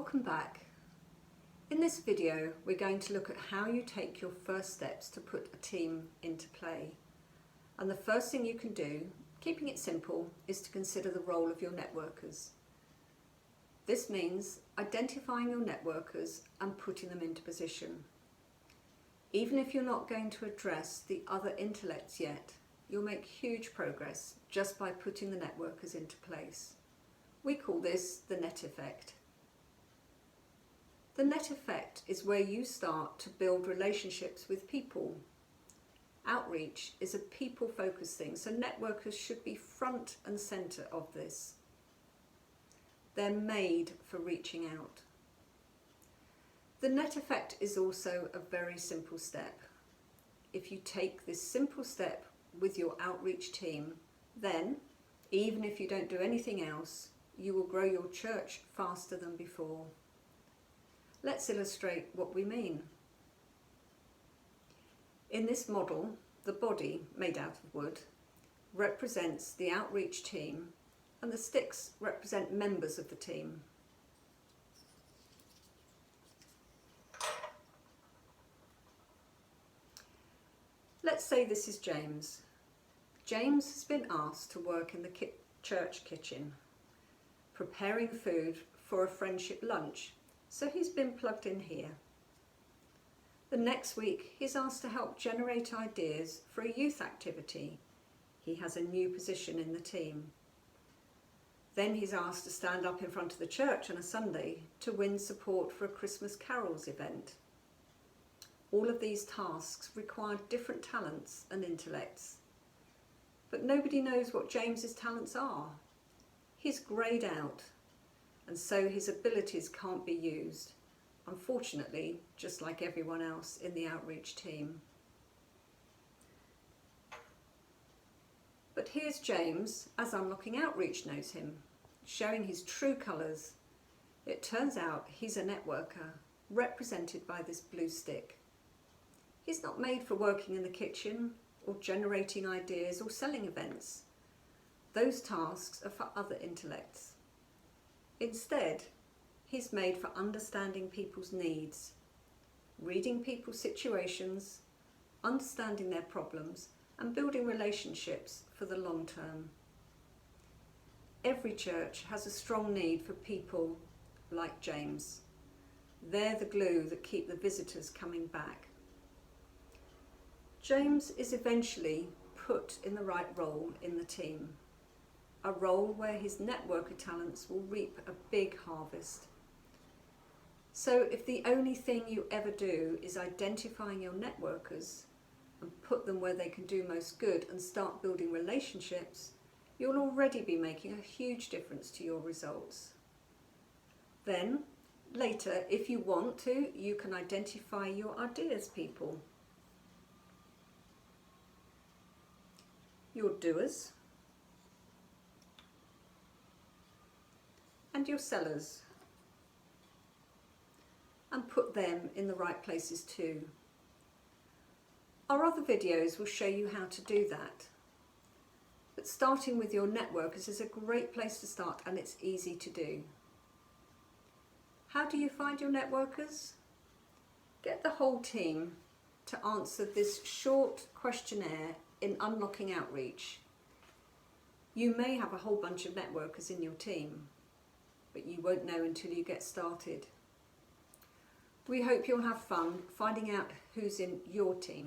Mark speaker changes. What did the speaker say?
Speaker 1: Welcome back. In this video we're going to look at how you take your first steps to put a team into play. And the first thing you can do, keeping it simple, is to consider the role of your networkers. This means identifying your networkers and putting them into position. Even if you're not going to address the other intellects yet, you'll make huge progress just by putting the networkers into place. We call this the net effect. The net effect is where you start to build relationships with people. Outreach is a people-focused thing, so networkers should be front and centre of this. They're made for reaching out. The net effect is also a very simple step. If you take this simple step with your outreach team, then, even if you don't do anything else, you will grow your church faster than before. Let's illustrate what we mean. In this model, the body, made out of wood, represents the outreach team, and the sticks represent members of the team. Let's say this is James. James has been asked to work in the church kitchen, preparing food for a friendship lunch, so he's been plugged in here. The next week he's asked to help generate ideas for a youth activity. He has a new position in the team. Then he's asked to stand up in front of the church on a Sunday to win support for a Christmas carols event. All of these tasks require different talents and intellects. But nobody knows what James's talents are. He's greyed out, and so his abilities can't be used, unfortunately, just like everyone else in the outreach team. But here's James, as Unlocking Outreach knows him, showing his true colours. It turns out he's a networker, represented by this blue stick. He's not made for working in the kitchen, or generating ideas, or selling events. Those tasks are for other intellects. Instead, he's made for understanding people's needs, reading people's situations, understanding their problems, and building relationships for the long term. Every church has a strong need for people like James. They're the glue that keep the visitors coming back. James is eventually put in the right role in the team, a role where his networker talents will reap a big harvest. So if the only thing you ever do is identifying your networkers and put them where they can do most good and start building relationships, you'll already be making a huge difference to your results. Then, later, if you want to, you can identify your ideas people, your doers, and your sellers, and put them in the right places too. Our other videos will show you how to do that. But starting with your networkers is a great place to start, and it's easy to do. How do you find your networkers? Get the whole team to answer this short questionnaire in Unlocking Outreach. You may have a whole bunch of networkers in your team, but you won't know until you get started. We hope you'll have fun finding out who's in your team.